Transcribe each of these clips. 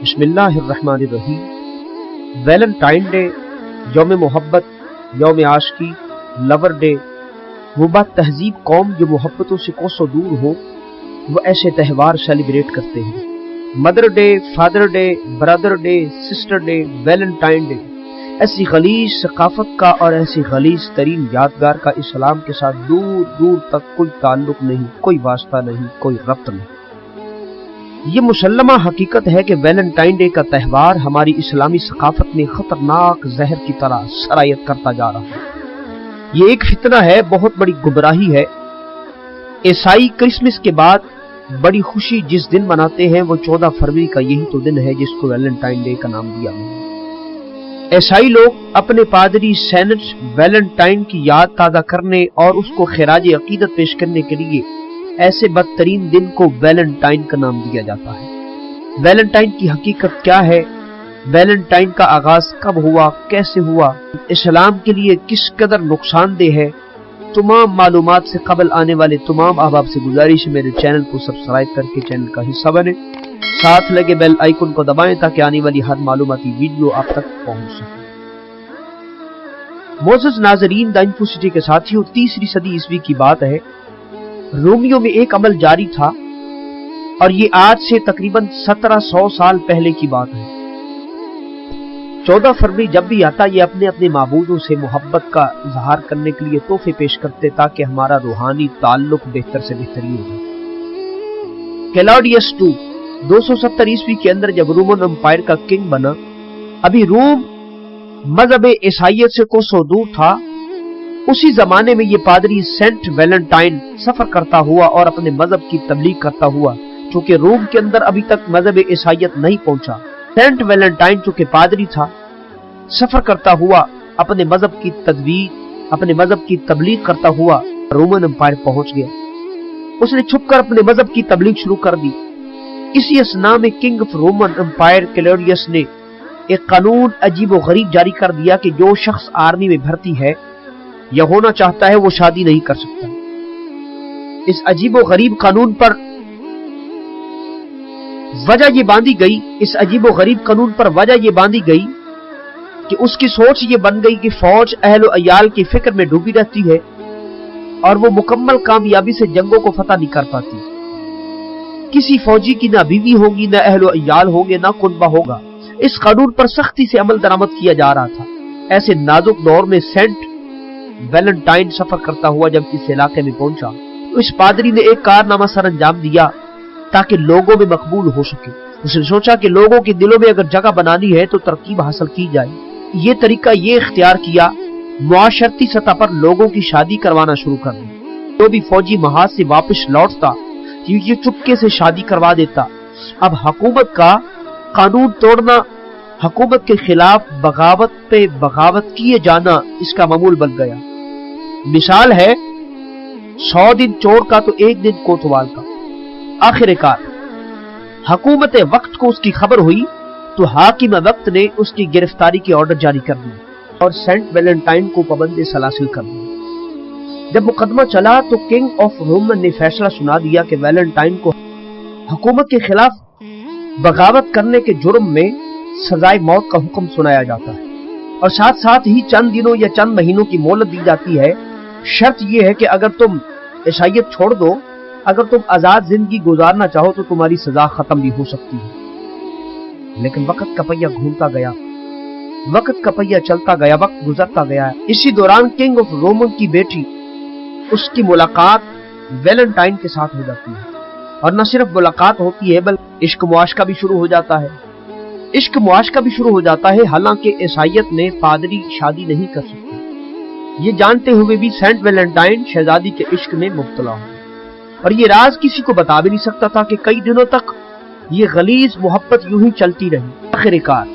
بسم اللہ الرحمن الرحیم۔ ویلنٹائن ڈے، یوم محبت، یوم عاشقی، لور ڈے، وہ بات تہذیب قوم جو محبتوں سے کوسوں دور ہو وہ ایسے تہوار سیلیبریٹ کرتے ہیں۔ Mother Day, Father Day, Brother Day, Sister Day, Valentine Day, ایسی غلیظ ثقافت کا اور ایسی غلیظ ترین یادگار کا اسلام کے ساتھ دور دور تک کوئی تعلق نہیں، کوئی واسطہ نہیں، کوئی ربط نہیں۔ یہ مسلمہ حقیقت ہے کہ ویلنٹائن ڈے کا تہوار ہماری اسلامی ثقافت میں خطرناک زہر کی طرح سرایت کرتا جا رہا ہے۔ یہ ایک فتنہ ہے، بہت بڑی گمراہی ہے۔ عیسائی کرسمس کے بعد بڑی خوشی جس دن مناتے ہیں وہ 14 فروری کا یہی تو دن ہے جس کو ویلنٹائن ڈے کا نام دیا گیا ہے۔ عیسائی لوگ اپنے پادری سینٹ ویلنٹائن کی یاد تازہ کرنے اور اس کو خراج عقیدت پیش کرنے کے لیے ایسے بدترین دن کو ویلنٹائن کا نام دیا جاتا ہے۔ ویلنٹائن کی حقیقت کیا ہے؟ ویلنٹائن کا آغاز کب ہوا، کیسے ہوا، اسلام کے لیے کس قدر نقصان دہ ہے؟ تمام معلومات سے قبل آنے والے تمام احباب سے گزارش ہے میرے چینل کو سبسکرائب کر کے چینل کا حصہ بنیں، ساتھ لگے بیل آئیکن کو دبائیں تاکہ آنے والی ہر معلوماتی ویڈیو آپ تک پہنچ سکے۔ معزز ناظرین، دا انفو سٹی کے ساتھیوں، 3 صدی عیسوی کی بات ہے۔ رومیوں میں ایک عمل جاری تھا اور یہ آج سے تقریباً 1700 سال پہلے کی بات ہے۔ 14 فروری جب بھی آتا یہ اپنے اپنے معبودوں سے محبت کا اظہار کرنے کے لیے تحفے پیش کرتے تاکہ ہمارا روحانی تعلق بہتر سے بہترین ہو جائے۔ کلاڈیس II 270 عیسوی کے اندر جب رومن امپائر کا کنگ بنا، ابھی روم مذہب عیسائیت سے کوسوں دور تھا۔ اسی زمانے میں یہ پادری سینٹ ویلنٹائن سفر کرتا ہوا اور اپنے مذہب کی تبلیغ کرتا ہوا، چونکہ روم کے اندر ابھی تک مذہب عیسائیت نہیں پہنچا۔ سینٹ ویلنٹائن چونکہ پادری تھا، سفر کرتا ہوا اپنے مذہب کی تبلیغ کرتا ہوا رومن امپائر پہنچ گیا۔ اس نے چھپ کر اپنے مذہب کی تبلیغ شروع کر دی۔ اسی اثناء میں کنگ آف رومن امپائر کلاڈیس نے ایک قانون عجیب و غریب جاری کر دیا کہ جو شخص آرمی میں بھرتی ہے یا ہونا چاہتا ہے وہ شادی نہیں کر سکتا۔ اس عجیب و غریب قانون پر وجہ یہ باندھی گئی کہ اس کی سوچ یہ بن گئی کہ فوج اہل و عیال کی فکر میں ڈوبی رہتی ہے اور وہ مکمل کامیابی سے جنگوں کو فتح نہیں کر پاتی۔ کسی فوجی کی نہ بیوی ہوگی، نہ اہل و عیال ہوں گے، نہ کنبہ ہوگا۔ اس قانون پر سختی سے عمل درآمد کیا جا رہا تھا۔ ایسے نازک دور میں سینٹ ویلنٹائن سفر کرتا ہوا جب اس علاقے میں پہنچا تو اس پادری نے ایک کارنامہ سر انجام دیا تاکہ لوگوں میں مقبول ہو سکے۔ اس نے سوچا کہ لوگوں کے دلوں میں اگر جگہ بنانی ہے تو ترکیب حاصل کی جائے۔ یہ طریقہ یہ اختیار کیا، معاشرتی سطح پر لوگوں کی شادی کروانا شروع کر دی۔ جو بھی فوجی محاذ سے واپس لوٹتا یہ چپکے سے شادی کروا دیتا۔ اب حکومت کا قانون توڑنا، حکومت کے خلاف بغاوت پہ بغاوت کیے جانا اس کا معمول بن گیا۔ مثال ہے 100 دن چور کا تو 1 دن کوتوال کا۔ آخر کار حکومت وقت کو اس کی خبر ہوئی تو حاکم وقت نے اس کی گرفتاری کی آرڈر جاری کر دی اور سینٹ ویلنٹائن کو پابند سلاسل کر دیا۔ جب مقدمہ چلا تو کنگ آف رومن نے فیصلہ سنا دیا کہ ویلنٹائن کو حکومت کے خلاف بغاوت کرنے کے جرم میں سزائے موت کا حکم سنایا جاتا ہے اور ساتھ ساتھ ہی چند دنوں یا چند مہینوں کی مہلت دی جاتی ہے۔ شرط یہ ہے کہ اگر تم عیسائیت چھوڑ دو، اگر تم آزاد زندگی گزارنا چاہو تو تمہاری سزا ختم بھی ہو سکتی ہے۔ لیکن وقت کا پہیہ گھومتا گیا، وقت کا پہیہ چلتا گیا، وقت گزرتا گیا۔ اسی دوران کنگ آف رومن کی بیٹی، اس کی ملاقات ویلنٹائن کے ساتھ ہو جاتی ہے اور نہ صرف ملاقات ہوتی ہے بلکہ عشق معاشقہ بھی شروع ہو جاتا ہے۔ حالانکہ عیسائیت میں پادری شادی نہیں کر سکتے، یہ جانتے ہوئے بھی سینٹ ویلنٹائن شہزادی کے عشق میں مبتلا ہو اور یہ راز کسی کو بتا بھی نہیں سکتا تھا کہ کئی دنوں تک یہ غلیظ محبت یوں ہی چلتی رہی۔ آخر کار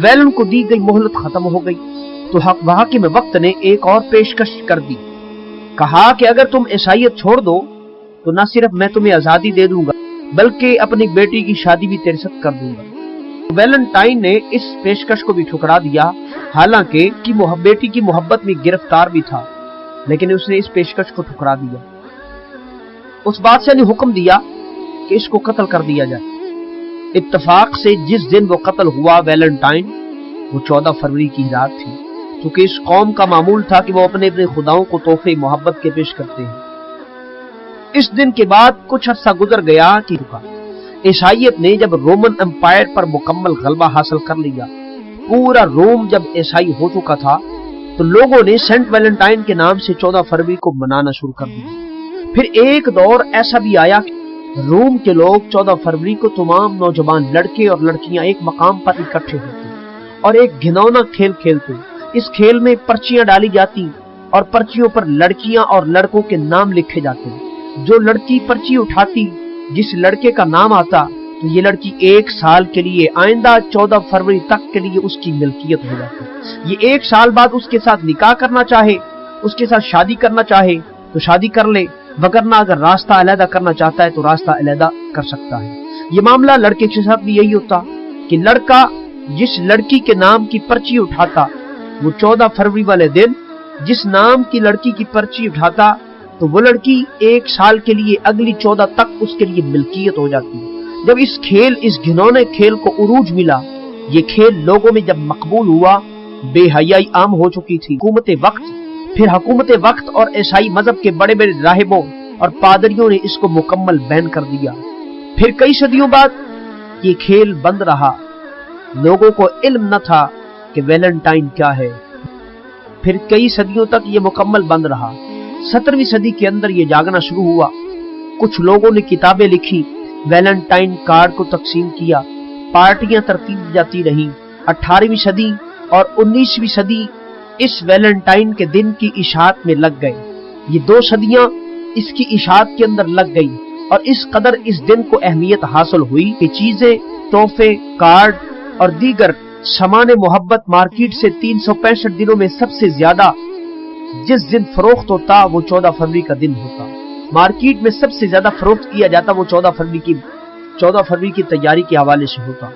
ویلن کو دی گئی مہلت ختم ہو گئی تو حاکم وقت نے ایک اور پیشکش کر دی۔ کہا کہ اگر تم عیسائیت چھوڑ دو تو نہ صرف میں تمہیں آزادی دے دوں گا بلکہ اپنی بیٹی کی شادی بھی تیرے ساتھ کر دوں گا۔ ویلنٹائن نے اس پیشکش کو بھی ٹھکرا دیا، حالانکہ بیٹی کی محبت میں گرفتار بھی تھا، لیکن اس نے اس پیشکش کو ٹھکرا دیا۔ اس بادشاہ نے حکم دیا کہ اس کو قتل کر دیا جائے۔ इत्तफाक से जिस दिन वो कत्ल हुआ वैलेंटाइन, वो 14 फरवरी की रात थी, क्योंकि इस कौम का मामूल था कि वो अपने अपने खुदाओं को तोहफे मोहब्बत के पेश करते हैं। इस दिन के बाद कुछ अरसा गुजर गया कि ईसाइयत ने जब रोमन एम्पायर पर मुकम्मल गलबा हासिल कर लिया, पूरा रोम जब ईसाई हो चुका था, तो लोगों ने सेंट वैलेंटाइन के नाम से 14 फरवरी को मनाना शुरू कर दिया। फिर एक दौर ऐसा भी आया कि रोम के लोग 14 फरवरी को तमाम नौजवान लड़के और लड़कियां एक मकाम पर इकट्ठे होते और एक घिनौना खेल खेलते। इस खेल में पर्चियां डाली जाती और पर्चियों पर लड़कियां और लड़कों के नाम लिखे जाते। जो लड़की पर्ची उठाती, जिस लड़के का नाम आता, तो ये लड़की 1 साल के लिए आइंदा 14 फरवरी तक के लिए उसकी मिल्कियत हो जाती। ये 1 साल बाद उसके साथ निकाह करना चाहे, उसके साथ शादी करना चाहे तो शादी कर ले, वगरना अगर रास्ता अलहदा करना चाहता है तो रास्ता अलहदा कर सकता है। ये मामला लड़के के साथ भी यही होता कि लड़का जिस लड़की के नाम की पर्ची उठाता, वो 14 फरवरी वाले दिन जिस नाम की लड़की की पर्ची उठाता, तो वो लड़की 1 साल के लिए अगली 14 तक उसके लिए मिल्कियत हो जाती। जब इस घिनौने खेल को उरूज मिला, ये खेल लोगों में जब मकबूल हुआ, बेहयाई आम हो चुकी थी। हुकूमत वक्त और ईसाई मजहब के बड़े बड़े राहिबों और पादरियों ने इसको मुकम्मल बैन कर दिया। फिर कई सदियों बाद ये खेल बंद रहा। लोगों को इल्म न था कि वैलेंटाइन क्या है। फिर कई सदियों तक ये मुकम्मल बंद रहा। 17वीं सदी के अंदर ये जागना शुरू हुआ। कुछ लोगों ने किताबें लिखी, वैलेंटाइन कार्ड को तकसीम किया, पार्टियां तरतीब जाती रहीं। 18वीं सदी और 19वीं सदी इस वैलेंटाइन के दिन की इशाअत में लग गए। ये 2 सदियां इसकी इशाअत के अंदर लग गई और इस कदर इस दिन को अहमियत हासिल हुई कि चीजें, तोहफे, कार्ड और दीगर सामान मोहब्बत मार्केट से 365 दिनों में सबसे ज्यादा जिस दिन फरोख्त होता वो 14 फरवरी का दिन होता। मार्केट में सबसे ज्यादा फरोख्त किया जाता वो 14 फरवरी की तैयारी के हवाले से होता।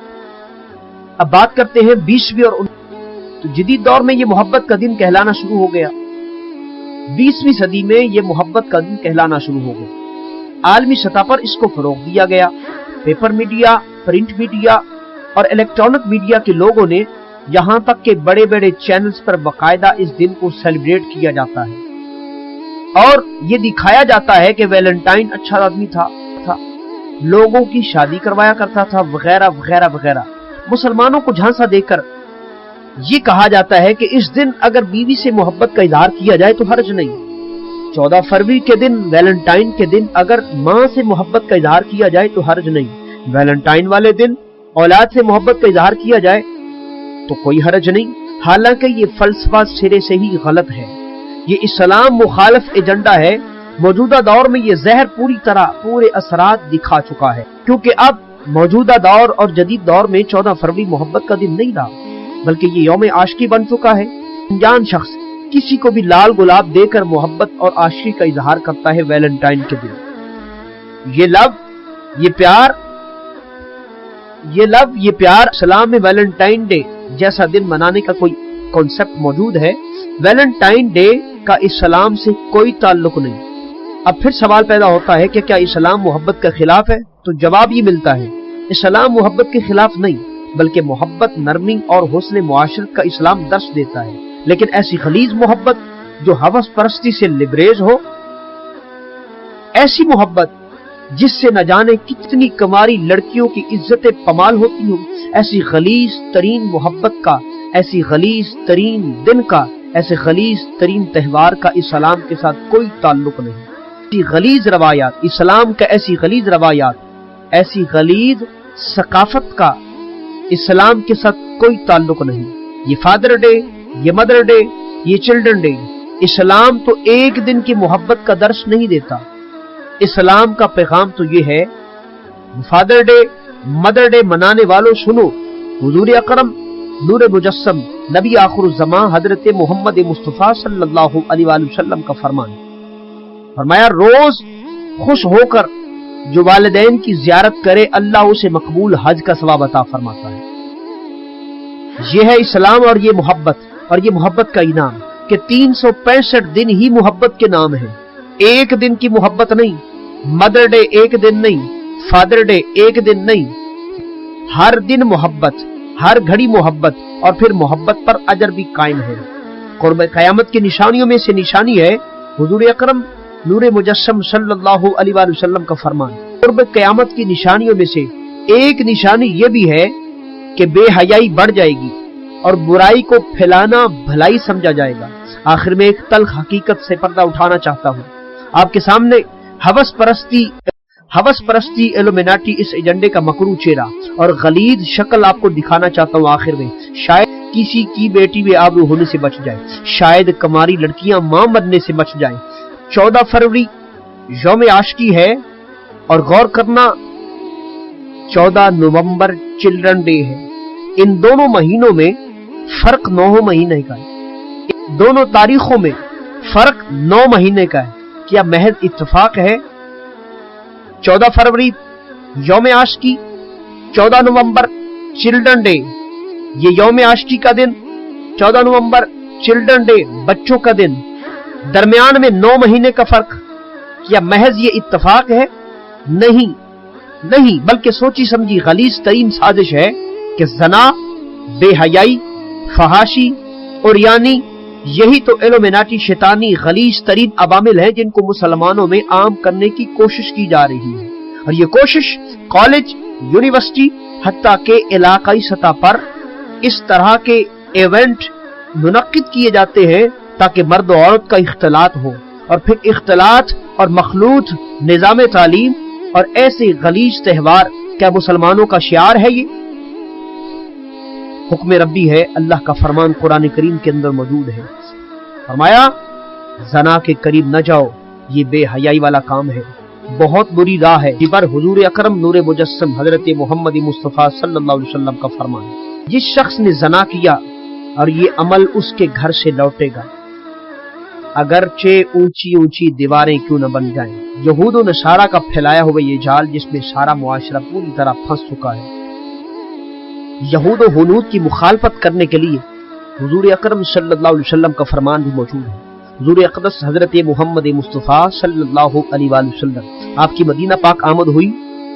अब बात करते हैं 20वीं और तो जदीद दौर में ये मोहब्बत का दिन कहलाना शुरू हो गया। 20वीं सदी में ये मोहब्बत का दिन कहलाना शुरू हो गया। आलमी सतह पर इसको फरोग दिया गया। पेपर मीडिया, प्रिंट मीडिया और इलेक्ट्रॉनिक मीडिया के लोगों ने, यहां तक के बड़े बड़े चैनल्स पर बाकायदा इस दिन को सेलिब्रेट किया जाता है और ये दिखाया जाता है कि वैलेंटाइन अच्छा आदमी था, लोगों की शादी करवाया करता था, वगैरह वगैरह वगैरह। मुसलमानों को झांसा देकर ये कहा जाता है कि इस दिन अगर बीवी से मोहब्बत का इजहार किया जाए तो हर्ज नहीं। 14 फरवरी के दिन, वैलेंटाइन के दिन अगर मां से मोहब्बत का इजहार किया जाए तो हर्ज नहीं। वैलेंटाइन वाले दिन औलाद से मोहब्बत का इजहार किया जाए तो कोई हर्ज नहीं। हालांकि ये फलसफा सिरे से ही गलत है। ये इस्लाम मुखालिफ एजेंडा है। मौजूदा दौर में ये जहर पूरे असरात दिखा चुका है, क्योंकि अब मौजूदा दौर और जदीद दौर में 14 फरवरी मोहब्बत का दिन नहीं रहा, बल्कि ये यौम आशिकी बन चुका है। अनजान शख्स किसी को भी लाल गुलाब देकर मोहब्बत और आशिकी का इजहार करता है वैलेंटाइन के दिन। ये लव, ये प्यार इस्लाम में वैलेंटाइन डे जैसा दिन मनाने का कोई कॉन्सेप्ट मौजूद है। वैलेंटाइन डे का इस्लाम से कोई ताल्लुक नहीं। अब फिर सवाल पैदा होता है कि क्या इस्लाम मोहब्बत के खिलाफ है? तो जवाब ये मिलता है, इस्लाम मोहब्बत के खिलाफ नहीं, बल्कि मोहब्बत, नरमी और हुस्न मुआशरत का इस्लाम दर्श देता है। लेकिन ऐसी खलीज मोहब्बत जो हवस परस्ती से लिबरेज हो, ऐसी मोहब्बत जिससे न जाने कितनी कमारी लड़कियों की इज्जतें पमाल होती हो, ऐसी खलीज तरीन मोहब्बत का, ऐसी खलीज तरीन दिन का, ऐसे खलीज तरीन त्योहार का इस्लाम के साथ कोई ताल्लुक नहीं। ऐसी खलीज रवायात, इस्लाम का ऐसी खलीज रवायात, ऐसी खलीज सकाफत का इस्लाम के साथ कोई ताल्लुक नहीं। ये फादर डे, ये मदर डे, ये चिल्ड्रन डे, इस्लाम तो एक दिन की मोहब्बत का दर्श नहीं देता। इस्लाम का पैगाम तो ये है, फादर डे, मदर डे मनाने वालों सुनो, हुजूर अकरम नूर मुजस्सम नबी आखिरुज़्ज़मां हजरत मोहम्मद मुस्तफ़ा सल्लल्लाहु अलैहि वसल्लम का फरमान, फरमाया रोज खुश होकर जो वालिदैन की ज़ियारत करे अल्लाह उसे मकबूल हज का सवाब अता फरमाता है। यह है इस्लाम और ये मोहब्बत का इनाम कि 365 दिन ही मोहब्बत के नाम है। एक दिन की मोहब्बत नहीं, मदर डे एक दिन नहीं, फादर डे एक दिन नहीं, हर दिन मोहब्बत, हर घड़ी मोहब्बत और फिर मोहब्बत पर अजर भी कायम है। कुर्ब क़यामत की निशानियों में से निशानी है हुजूर अकरम नूरे मुजस्सम सल्लल्लाहु अलैहि वसल्लम का फरमान। कुर्ब क़यामत की निशानियों में से एक निशानी यह भी है कि बेहयाई बढ़ जाएगी और बुराई को फैलाना भलाई समझा जाएगा। आखिर में एक तल्ख हकीकत से पर्दा उठाना चाहता हूँ। आपके सामने हवस परस्ती इल्यूमिनाटी इस एजेंडे का मकरू चेहरा और गलीद शक्ल आपको दिखाना चाहता हूँ। आखिर में शायद किसी की बेटी बेआबरू होने से बच जाए, शायद कमारी लड़कियां मां बनने से बच जाए। 14 फरवरी यौम आशिकी है और गौर करना 14 नवंबर चिल्ड्रन डे है। इन दोनों महीनों में फर्क 9 महीने का है। दोनों तारीखों में फर्क 9 महीने का है। क्या महज इत्तेफाक है? 14 फरवरी यौम आशिकी, 14 नवंबर चिल्ड्रन डे, ये यौम आशिकी का दिन, 14 नवंबर चिल्ड्रन डे बच्चों का दिन, दरमियान में 9 महीने का फर्क। क्या महज ये इत्तेफाक है? नहीं, बल्कि सोची समझी गलीज तरीन साजिश है कि ज़ना, बेहयाई, फहाशी और यानी यही तो इल्यूमिनाटी शैतानी गलीज तरीन अवामिल है जिनको मुसलमानों में आम करने की कोशिश की जा रही है। और ये कोशिश कॉलेज, यूनिवर्सिटी, हत्ता के इलाकाई सतह पर इस तरह के इवेंट मुनक्किद किए जाते हैं ताकि मर्द और औरत का इख्तलात हो और फिर इख्तलात और मखलूत निजाम तालीम और ऐसे गलीज त्यौहार क्या मुसलमानों का शियार है? ये हुक्म रब्बी है। अल्लाह का फरमान कुरान करीम के अंदर मौजूद है। फरमाया ज़ना के करीब न जाओ, ये बेहयाई वाला काम है, बहुत बुरी राह है। इस पर हुजूर अकरम नूरे मुजस्सम हजरत मोहम्मद मुस्तफ़ा सल्लल्लाहु अलैहि वसल्लम का फरमान है, जिस शख्स ने ज़ना किया और ये अमल उसके घर से लौटेगा, अगरचे ऊंची ऊंची दीवारें क्यों न बन जाएं। यहूद और नसारा का फैलाया हुआ ये जाल जिसमें सारा मुआशरा पूरी तरह फंस चुका है। यहूद और हुनूद की मुखालफत करने के लिए हुजूर अकरम सल्लल्लाहु अलैहि वसल्लम का फरमान भी मौजूद है। हुजूर अक़दस हजरत मोहम्मद मुस्तफ़ा सल्लल्लाहु अलैहि वसल्लम आपकी मदीना पाक आमद हुई।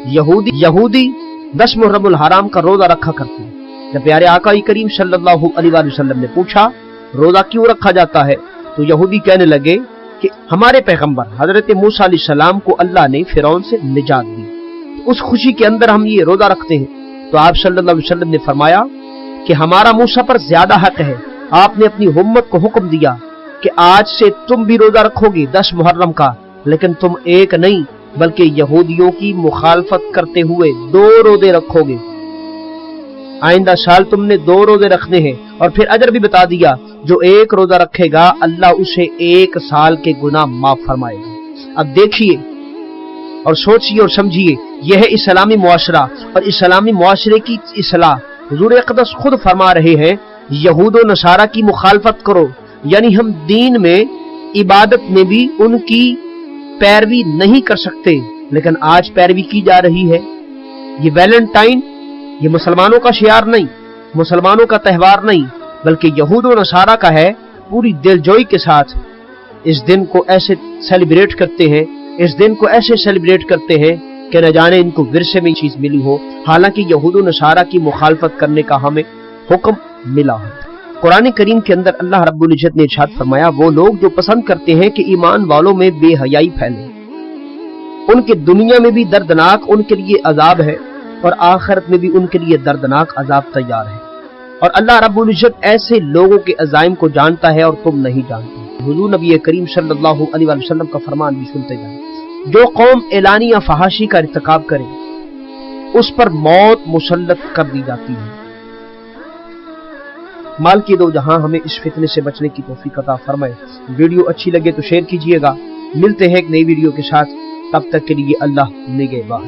यहूदी 10 मुहर्रमुल हराम का रोजा रखा करते हैं। जब प्यारे आका करीम सल्लल्लाहु अलैहि वसल्लम ने पूछा रोजा क्यों रखा जाता है, तो यहूदी कहने लगे कि हमारे पैगंबर हजरत मूसा अलैहिस्सलाम को अल्लाह ने फिरौन से निजात दी, तो उस खुशी के अंदर हम ये रोजा रखते हैं। तो आप सल्लल्लाहु अलैहि वसल्लम ने फरमाया कि हमारा मूसा पर ज्यादा हक है। आपने अपनी उम्मत को हुक्म दिया कि आज से तुम भी रोजा रखोगे 10 मुहर्रम का, लेकिन तुम एक नहीं बल्कि यहूदियों की मुखालफत करते हुए 2 रोजे रखोगे। आइंदा साल तुमने 2 रोजे रखने हैं और फिर अजर भी बता दिया, जो 1 रोजा रखेगा अल्लाह उसे 1 साल के गुनाह माफ फरमाएगा। अब देखिए और सोचिए और समझिए, यह है इस्लामी मुआशरा और इस्लामी मुआशरे की इस्लाह। हुजूर अक़दस खुद फरमा रहे हैं यहूद और नसारा की मुखालफत करो, यानी हम दीन में, इबादत में भी उनकी पैरवी नहीं कर सकते, लेकिन आज पैरवी की जा रही है। ये वैलेंटाइन ये मुसलमानों का शियार नहीं, मुसलमानों का त्यौहार नहीं, बल्कि यहूद और नसारा का है। पूरी दिलजोई के साथ इस दिन को ऐसे सेलिब्रेट करते हैं, इस दिन को ऐसे सेलिब्रेट करते हैं कि न जाने इनको विरसे में चीज मिली हो, हालांकि यहूद और नसारा की मुखालफत करने का हमें हुक्म मिला है। कुरान करीम के अंदर अल्लाह रब्बुल इज्जत ने इरशाद फरमाया, वो लोग जो पसंद करते हैं कि ईमान वालों में बेहयाई फैले, उनके दुनिया में भी दर्दनाक उनके लिए अजाब है और आखिरत में भी उनके लिए दर्दनाक अजाब तैयार है। और अल्लाह रब्बुल इज्जत ऐसे लोगों के अजाइम को जानता है और तुम नहीं जानते। हुजूर नबी करीम सल्लल्लाहु अलैहि वसल्लम का फरमान भी सुनते जाए, जो कौम एलानिया फहाशी का इर्तिकाब करे उस पर मौत मुसल्लत कर दी जाती है। माल की दो जहां हमें इस फितने से बचने की तौफीक अता फरमाए। वीडियो अच्छी लगे तो शेयर कीजिएगा। मिलते हैं एक नई वीडियो के साथ, तब तक के लिए अल्लाह निगहबान।